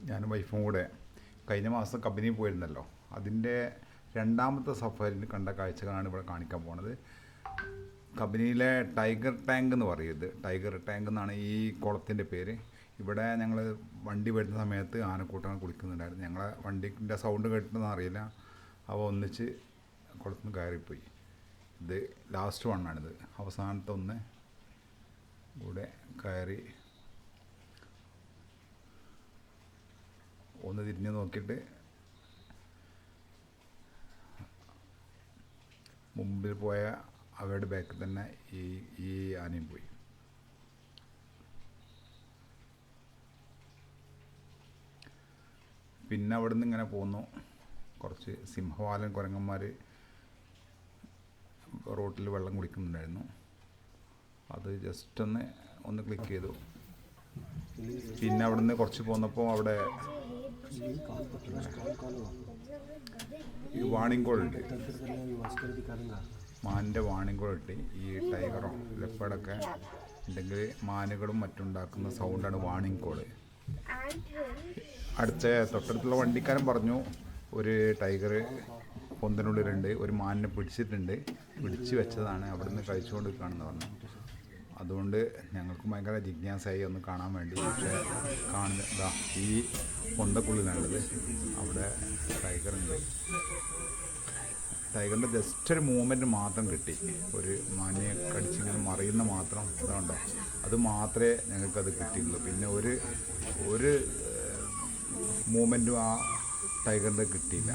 ഞാനും വൈഫും കൂടെ കഴിഞ്ഞ മാസം കമ്പനിയിൽ പോയിരുന്നല്ലോ. അതിൻ്റെ രണ്ടാമത്തെ സഫാരിയിൽ കണ്ട കാഴ്ചകളാണ് ഇവിടെ കാണിക്കാൻ പോണത്. കമ്പനിയിലെ ടൈഗർ ടാങ്ക് എന്ന് പറയുന്നത്, ടൈഗർ ടാങ്ക് എന്നാണ് ഈ കുളത്തിൻ്റെ പേര്. ഇവിടെ ഞങ്ങൾ വണ്ടി വരുന്ന സമയത്ത് ആനക്കൂട്ടങ്ങൾ കുളിക്കുന്നുണ്ടായിരുന്നു. ഞങ്ങളെ വണ്ടിൻ്റെ സൗണ്ട് കേട്ടിട്ടൊന്നും അറിയില്ല. അവ ഒന്നിച്ച് കുളത്തിൽ നിന്ന് കയറിപ്പോയി. ഇത് ലാസ്റ്റ് വണ്ണാണിത്, അവസാനത്തെ ഒന്ന് ഇവിടെ കയറി ഒന്ന് തിരിഞ്ഞ് നോക്കിയിട്ട് മുമ്പിൽ പോയ അവയുടെ ബാക്കിൽ തന്നെ ഈ ആനയും പോയി. പിന്നെ അവിടെ നിന്ന് ഇങ്ങനെ പോന്നു. കുറച്ച് സിംഹവാലൻ കുരങ്ങന്മാർ റോട്ടിൽ വെള്ളം കുടിക്കുന്നുണ്ടായിരുന്നു. അത് ജസ്റ്റ് ഒന്ന് ക്ലിക്ക് ചെയ്തു. പിന്നെ അവിടെ നിന്ന് കുറച്ച് പോന്നപ്പോൾ അവിടെ ഈ വാണിംഗ് കോഡ് ഉണ്ട്, മാനിൻ്റെ വാണിംഗ് കോഡ് ഇട്ട്. ഈ ടൈഗറോ ലെപ്പേഡൊക്കെ ഉണ്ടെങ്കിൽ മാനുകളും മറ്റുണ്ടാക്കുന്ന സൗണ്ടാണ് വാണിംഗ് കോഡ്. തൊട്ടടുത്തുള്ള വണ്ടിക്കാരൻ പറഞ്ഞു ഒരു ടൈഗർ പൊന്തനുള്ളിലുണ്ട്, ഒരു മാനിനെ പിടിച്ചിട്ടുണ്ട്, പിടിച്ച് വെച്ചതാണ്, അവിടെ നിന്ന് കഴിച്ചുകൊണ്ട് നിൽക്കുകയാണെന്ന് പറഞ്ഞു. അതുകൊണ്ട് ഞങ്ങൾക്ക് ഭയങ്കര ജിജ്ഞാസയായി ഒന്ന് കാണാൻ വേണ്ടി. പക്ഷേ കാണുന്ന ഈ പൊന്തക്കുള്ളിലാണുള്ളത്. അവിടെ ടൈഗറുണ്ട്. ടൈഗറിൻ്റെ ജസ്റ്റ് ഒരു മൂവ്മെൻറ്റ് മാത്രം കിട്ടി, ഒരു മാനിനെ കടിച്ചിങ്ങനെ മറിയുന്ന മാത്രം ഇതുണ്ടോ, അത് മാത്രമേ ഞങ്ങൾക്കത് കിട്ടിയുള്ളൂ. പിന്നെ ഒരു മൂവ്മെൻറ്റും ആ ടൈഗറിൻ്റെ കിട്ടിയില്ല.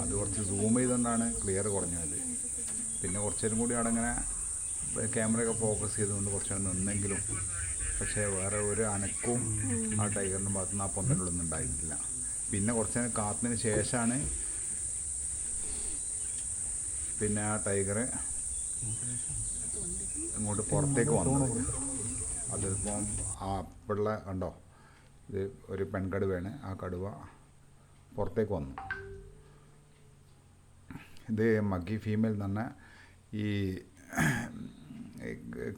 അത് കുറച്ച് സൂം ചെയ്തുകൊണ്ടാണ് ക്ലിയർ കുറഞ്ഞത്. പിന്നെ കുറച്ചു നേരം കൂടി അവിടെ ഇങ്ങനെ ക്യാമറയൊക്കെ ഫോക്കസ് ചെയ്തുകൊണ്ട് കുറച്ച് നേരം നിന്നെങ്കിലും പക്ഷേ വേറെ ഒരു അനക്കവും ആ ടൈഗറിൻ്റെ ഭാഗത്തുനിന്ന് ആ പൊന്തലുള്ളൊന്നും ഉണ്ടായിട്ടില്ല. പിന്നെ കുറച്ച് നേരം കാത്തതിന് ശേഷമാണ് പിന്നെ ആ ടൈഗർ ഇങ്ങോട്ട് പുറത്തേക്ക് വന്നത്. അതിപ്പം ആ പിള്ള കണ്ടോ, ഇത് ഒരു പെൺകടുവയാണ്. ആ കടുവ പുറത്തേക്ക് വന്നു. ഇത് മഗ്ഗി ഫീമെയിൽ എന്ന് പറഞ്ഞാൽ ഈ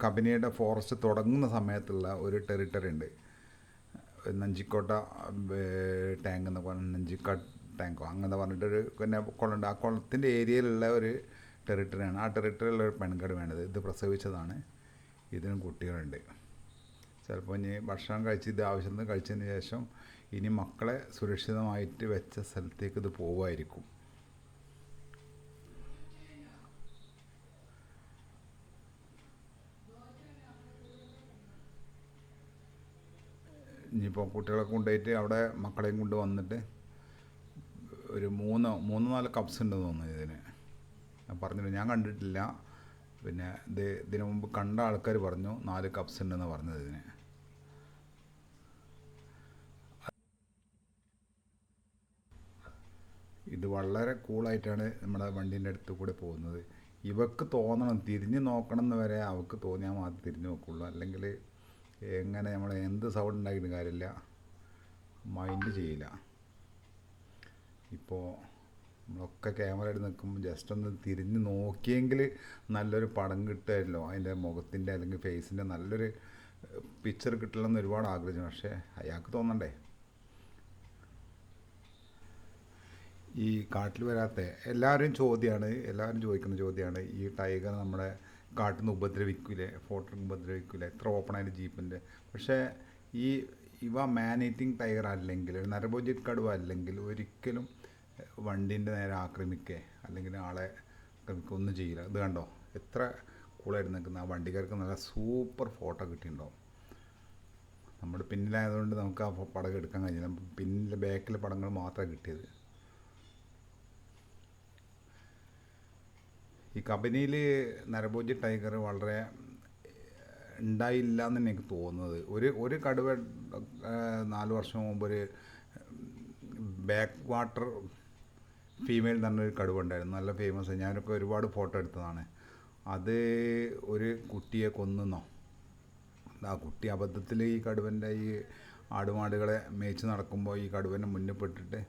കമ്പനിയുടെ ഫോറസ്റ്റ് തുടങ്ങുന്ന സമയത്തുള്ള ഒരു ടെറിട്ടറി ഉണ്ട്, നഞ്ചിക്കോട്ട ടാങ്ക് എന്ന് പറഞ്ഞാൽ, നഞ്ചിക്കാട് ടാങ്കോ അങ്ങനെ പറഞ്ഞിട്ടൊരു പിന്നെ കുളമുണ്ട്. ആ കുളത്തിൻ്റെ ഏരിയയിലുള്ള ഒരു ടെറിട്ടറിയാണ്. ആ ടെറിട്ടറിയിലുള്ള ഒരു പെൺകടുവയാണിത്. ഇത് പ്രസവിച്ചതാണ്. ഇതിനും കുട്ടികളുണ്ട്. ചിലപ്പോൾ ഇനി ഭക്ഷണം കഴിച്ച് ഇത് ആവശ്യത്തിന് കഴിച്ചതിന് ശേഷം ഇനി മക്കളെ സുരക്ഷിതമായിട്ട് വെച്ച സ്ഥലത്തേക്ക് ഇത് പോവുമായിരിക്കും. ഇനിയിപ്പോൾ കുട്ടികളെ കൊണ്ടുപോയിട്ട് അവിടെ മക്കളെയും കൊണ്ട് വന്നിട്ട് ഒരു മൂന്ന് നാല് കപ്സ് ഉണ്ടെന്ന് തോന്നുന്നു ഇതിന്. ഞാൻ പറഞ്ഞില്ല, ഞാൻ കണ്ടിട്ടില്ല. പിന്നെ ഇതിനു മുമ്പ് കണ്ട ആൾക്കാർ പറഞ്ഞു 4 കപ്സ് ഉണ്ടെന്ന് പറഞ്ഞത് ഇതിന്. ഇത് വളരെ കൂളായിട്ടാണ് നമ്മുടെ വണ്ടീൻ്റെ അടുത്ത് കൂടെ പോകുന്നത്. ഇവക്ക് തോന്നണം, തിരിഞ്ഞ് നോക്കണം എന്ന് വരെ അവൾക്ക് തോന്നിയാൽ മാത്രം തിരിഞ്ഞ് നോക്കുള്ളൂ. അല്ലെങ്കിൽ എങ്ങനെ നമ്മൾ എന്ത് സൗണ്ട് ഉണ്ടാക്കിയിട്ട് കാര്യമില്ല, മൈൻഡ് ചെയ്യില്ല. ഇപ്പോൾ നമ്മളൊക്കെ ക്യാമറ എടുത്ത് നിൽക്കുമ്പോൾ ജസ്റ്റ് ഒന്ന് തിരിഞ്ഞ് നോക്കിയെങ്കിൽ നല്ലൊരു പടം കിട്ടുമല്ലോ, അതിൻ്റെ മുഖത്തിൻ്റെ അല്ലെങ്കിൽ ഫേസിൻ്റെ നല്ലൊരു പിക്ചർ കിട്ടില്ലെന്ന് ഒരുപാട് ആഗ്രഹിച്ചു. പക്ഷേ അയാൾക്ക് തോന്നണ്ടേ. ഈ കാട്ടിൽ വരാത്ത എല്ലാവരും ചോദിക്കുന്ന ചോദ്യമാണ് ഈ ടൈഗർ നമ്മുടെ കാട്ടിൽ നിന്ന് ഉപദ്രവിക്കില്ലേ, ഫോട്ടോ ഉപദ്രവിക്കില്ലേ, എത്ര ഓപ്പണായിട്ട് ജീപ്പിൻ്റെ. പക്ഷേ ഇവ മാൻ ഈറ്റിംഗ് ടൈഗർ അല്ലെങ്കിൽ നരഭോജിക് കടുവ അല്ലെങ്കിൽ ഒരിക്കലും വണ്ടീൻ്റെ നേരെ ആക്രമിക്കുക അല്ലെങ്കിൽ ആളെ ആക്രമിക്കുക ഒന്നും ചെയ്യില്ല. ഇത് കണ്ടോ എത്ര കൂളായിട്ട് നിൽക്കുന്ന. ആ വണ്ടിക്കാർക്ക് നല്ല സൂപ്പർ ഫോട്ടോ കിട്ടിയിട്ടുണ്ടാവും. നമ്മുടെ പിന്നിലായതുകൊണ്ട് നമുക്ക് ആ പടം എടുക്കാൻ കഴിഞ്ഞില്ല. പിന്നിലെ ബാക്കിലെ പടങ്ങൾ മാത്രമേ കിട്ടിയത്. ഈ കമ്പനിയിൽ നരഭോജി ടൈഗർ വളരെ ഉണ്ടായില്ല എന്ന് എനിക്ക് തോന്നുന്നത്. ഒരു കടുവ 4 വർഷം മുമ്പ് ഒരു ബാക്ക് വാട്ടർ ഫീമെയിൽ തന്നെ ഒരു കടുവ ഉണ്ടായിരുന്നു, നല്ല ഫേമസ്. ഞാനൊക്കെ ഒരുപാട് ഫോട്ടോ എടുത്തതാണ്. അത് ഒരു കുട്ടിയെ കൊന്നോ, ആ കുട്ടി അബദ്ധത്തിൽ ഈ കടുവൻ്റെ ഈ ആടുമാടുകളെ മേച്ച് നടക്കുമ്പോൾ ഈ കടുവൻ്റെ മുന്നിൽ പെട്ടിട്ട്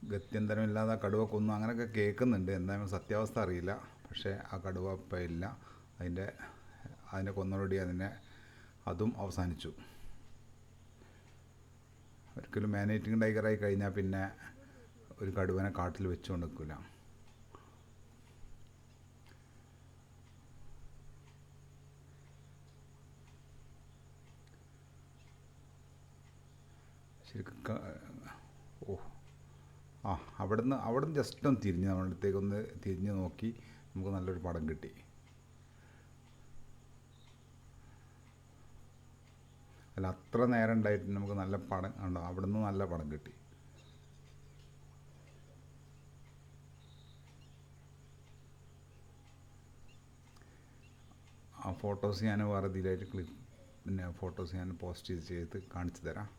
ഗത്യന്തരമില്ലാതെ ആ കടുവ കൊന്നു, അങ്ങനെയൊക്കെ കേൾക്കുന്നുണ്ട്. എന്തായാലും സത്യാവസ്ഥ അറിയില്ല. പക്ഷേ ആ കടുവ ഇപ്പം ഇല്ല. അതിനെ കൊന്നോടി അതും അവസാനിച്ചു. ഒരിക്കലും മാനേറ്റിംഗ് ടൈഗറായി കഴിഞ്ഞാൽ പിന്നെ ഒരു കടുവനെ കാട്ടിൽ വെച്ചുകൊണ്ട് നിൽക്കില്ല. ശരിക്കും ഓ ആ അവിടുന്ന് ജസ്റ്റ് ഒന്ന് തിരിഞ്ഞ് നമ്മുടെ അടുത്തേക്കൊന്ന് തിരിഞ്ഞ് നോക്കി നമുക്ക് നല്ലൊരു പടം കിട്ടി. അല്ല, അത്ര നേരം ഉണ്ടായിട്ട് നമുക്ക് നല്ല പടം കണ്ടോ, അവിടുന്ന് നല്ല പടം കിട്ടി. ആ ഫോട്ടോസ് ഞാൻ വേറെ ഇതിലായിട്ട് പിന്നെ ഫോട്ടോസ് ഞാൻ പോസ്റ്റ് ചെയ്ത് കാണിച്ചു തരാം.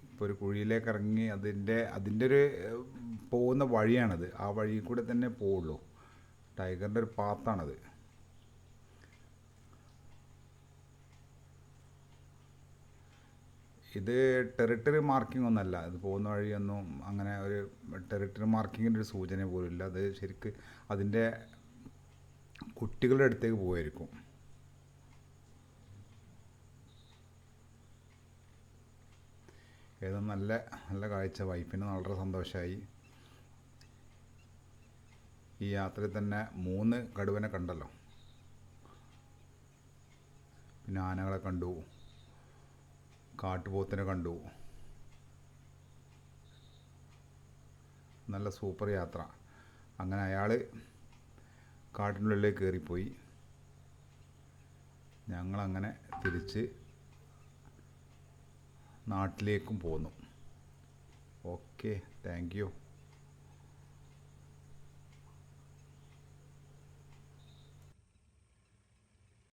ഇപ്പോൾ ഒരു കുഴിയിലേക്ക് ഇറങ്ങി അതിൻ്റെ ഒരു പോകുന്ന വഴിയാണത്. ആ വഴി കൂടെ തന്നെ പോവുള്ളൂ. ടൈഗറിൻ്റെ ഒരു പാത്താണത്. ഇത് ടെറിട്ടറി മാർക്കിംഗ് ഒന്നല്ല, ഇത് പോകുന്ന വഴിയൊന്നും അങ്ങനെ ഒരു ടെറിട്ടറി മാർക്കിങ്ങിൻ്റെ ഒരു സൂചന പോലും ഇല്ല. അത് ശരിക്ക് അതിൻ്റെ കുട്ടികളുടെ അടുത്തേക്ക് പോയിരിക്കും. ഏതും നല്ല നല്ല കാഴ്ച. വൈഫിന് വളരെ സന്തോഷമായി. ഈ യാത്രയിൽ തന്നെ 3 കടുവനെ കണ്ടല്ലോ. പിന്നെ ആനകളെ കണ്ടു, കാട്ടുപോത്തിനെ കണ്ടു. നല്ല സൂപ്പർ യാത്ര. അങ്ങനെ അയാൾ കാട്ടിനുള്ളിലേക്ക് കയറിപ്പോയി. ഞങ്ങളങ്ങനെ തിരിച്ച് നാട്ടിലേക്കും പോന്നു. Okay, thank you.